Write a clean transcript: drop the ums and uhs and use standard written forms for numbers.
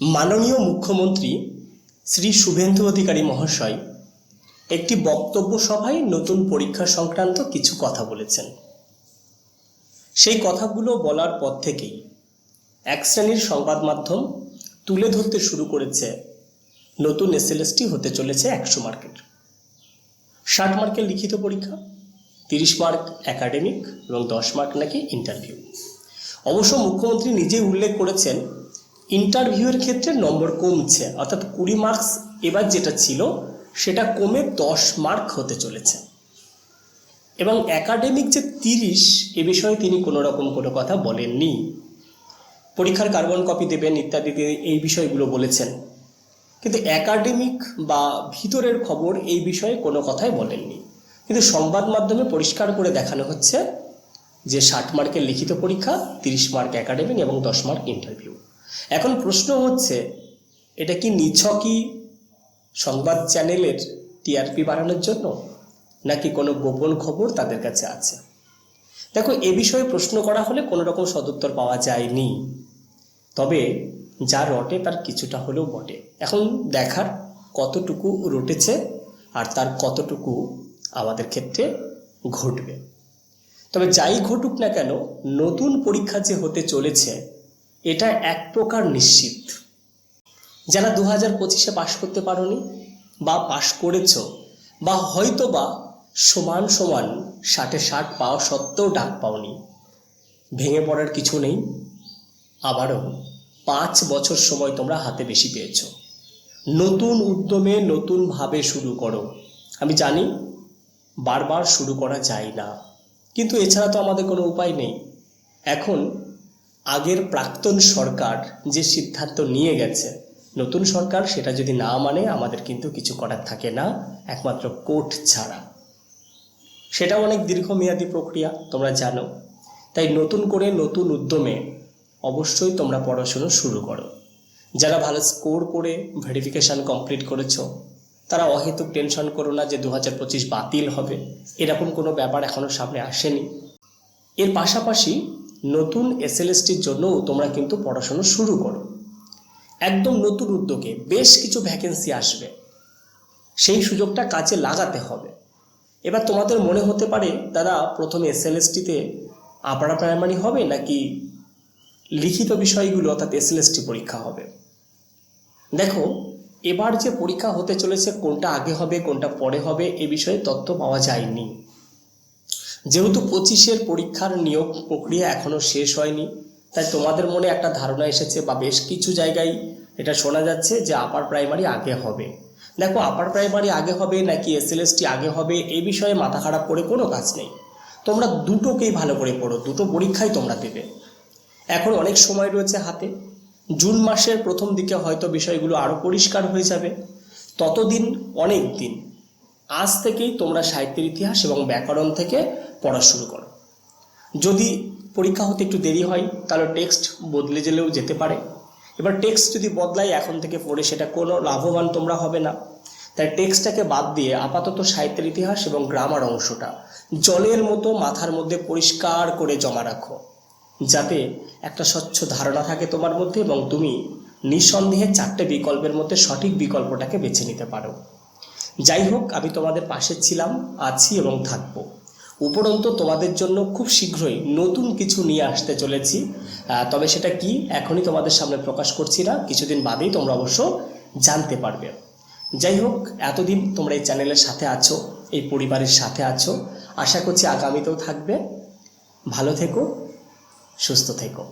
माननीय मुख्यमंत्री श्री शुभेन्दु अधिकारी महाशय একটি বক্তব্য সভায় নতুন পরীক্ষা সংক্রান্ত কিছু কথা বলেছেন। সেই কথাগুলো বলার পর থেকেই এক শ্রেণীর সংবাদ মাধ্যম তুলে ধরতে শুরু করেছে নতুন এসএলএসটি হতে চলেছে 100 মার্কের। 60 মার্কের লিখিত পরীক্ষা, 30 মার্ক একাডেমিক এবং 10 মার্ক নাকি ইন্টারভিউ। অবশ্য মুখ্যমন্ত্রী নিজেই উল্লেখ করেছেন ইন্টারভিউয়ের ক্ষেত্রে নম্বর কমছে, অর্থাৎ 20 মার্কস এবার যেটা ছিল সেটা কমে 10 মার্ক হতে চলেছে। এবং একাডেমিক যে 30 এ বিষয়ে তিনি কোনো রকম কোনো কথা বলেননি। পরীক্ষার কার্বন কপি দেবেন ইত্যাদি এই বিষয়গুলো বলেছেন, কিন্তু একাডেমিক বা ভিতরের খবর এই বিষয়ে কোনো কথাই বলেননি। কিন্তু সংবাদ মাধ্যমে পরিষ্কার করে দেখানো হচ্ছে যে 60 মার্কের লিখিত পরীক্ষা, 30 মার্ক একাডেমিক এবং 10 মার্ক ইন্টারভিউ। এখন প্রশ্ন হচ্ছে এটা কি নিছকই সংবাদ চ্যানেলের টিআরপি বাড়ানোর জন্য, নাকি কোনো গোপন খবর তাদের কাছে আছে? দেখো, এ বিষয়ে প্রশ্ন করা হলে কোনো রকম সদুত্তর পাওয়া যায়নি। তবে যা রটে তার কিছুটা হলেও বটে। এখন দেখার কতটুকু রটেছে আর তার কতটুকু আমাদের ক্ষেত্রে ঘটবে। তবে যাই ঘটুক না কেন, নতুন পরীক্ষা যে হতে চলেছে এটা এক প্রকার নিশ্চিত। যারা 2025-এ পাশ করতে পারোনি বা পাশ করেছ, বা হয়তো বা সমান 60-এ 60 পাওয়া সত্ত্বেও ডাক পাওনি, ভেঙে পড়ার কিছু নেই। আবারও 5 বছর সময় তোমরা হাতে বেশি পেয়েছ। নতুন উদ্যমে নতুনভাবে শুরু করো। আমি জানি বারবার শুরু করা যায় না, কিন্তু এছাড়া তো আমাদের কোনো উপায় নেই। এখন আগের প্রাক্তন সরকার যে সিদ্ধান্ত নিয়ে গেছে, নতুন সরকার সেটা যদি না মানে আমাদের কিন্তু কিছু করার থাকে না, একমাত্র কোর্ট ছাড়া। সেটাও অনেক দীর্ঘমেয়াদী প্রক্রিয়া, তোমরা জানো। তাই নতুন করে নতুন উদ্যমে অবশ্যই তোমরা পড়াশুনো শুরু করো। যারা ভালো স্কোর করে ভেরিফিকেশান কমপ্লিট করেছো তারা অহেতুক টেনশন করো না যে 2025 বাতিল হবে, এরকম কোনো ব্যাপার এখনও সামনে আসেনি। এর পাশাপাশি নতুন এসএলএসটির জন্যও তোমরা কিন্তু পড়াশুনো শুরু করো। একদম নতুন উদ্যোগে বেশ কিছু ভ্যাকেন্সি আসবে, সেই সুযোগটা কাজে লাগাতে হবে। এবার তোমাদের মনে হতে পারে দাদা, প্রথমে এসএলএসটিতে আপার প্রাইমারি হবে নাকি লিখিত বিষয়গুলো অর্থাৎ এসএলএসটি পরীক্ষা হবে? দেখো, এবার যে পরীক্ষা হতে চলেছে কোনটা আগে হবে কোনটা পরে হবে এ বিষয়ে তথ্য পাওয়া যায়নি। যেহেতু 25-এর পরীক্ষার নিয়োগ প্রক্রিয়া এখনও শেষ হয়নি, তাই তোমাদের মনে একটা ধারণা এসেছে বা বেশ কিছু জায়গায় এটা শোনা যাচ্ছে যে আপার প্রাইমারি আগে হবে। দেখো, আপার প্রাইমারি আগে হবে নাকি এসএলএসটি আগে হবে এই বিষয়ে মাথা খারাপ করে কোনো কাজ নেই। তোমরা দুটোকেই ভালো করে পড়ো, দুটো পরীক্ষাই তোমরা দেবে। এখন অনেক সময় রয়েছে হাতে। জুন মাসের প্রথম দিকে হয়তো বিষয়গুলো আরও পরিষ্কার হয়ে যাবে। ততদিন অনেক দিন আজ থেকেই তোমরা সাহিত্যের ইতিহাস এবং ব্যাকরণ থেকে পড়া শুরু করো। যদি পরীক্ষা হতে একটু দেরি হয় তাহলে টেক্সট বদলে গেলেও যেতে পারে। এবার টেক্সট যদি বদলায় এখন থেকে পড়ে সেটা কোনো লাভবান তোমরা হবে না। তাই টেক্সটটাকে বাদ দিয়ে আপাতত সাহিত্যের ইতিহাস এবং গ্রামার অংশটা জলের মতো মাথার মধ্যে পরিষ্কার করে জমা রাখো, যাতে একটা স্বচ্ছ ধারণা থাকে তোমার মধ্যে এবং তুমি নিঃসন্দেহে 4টে বিকল্পের মধ্যে সঠিক বিকল্পটাকে বেছে নিতে পারো। যাই হোক, আমি তোমাদের পাশে ছিলাম, আছি এবং থাকবো। উপরন্তু তোমাদের জন্য খুব শীঘ্রই নতুন কিছু নিয়ে আসতে চলেছি। তবে সেটা কি এখনই তোমাদের সামনে প্রকাশ করছি না, কিছুদিন বাদেই তোমরা অবশ্য জানতে পারবে। যাই হোক, এতদিন তোমরা এই চ্যানেলের সাথে আছো, এই পরিবারের সাথে আছো, আশা করছি আগামীতেও থাকবে। ভালো থেকো, সুস্থ থেকো।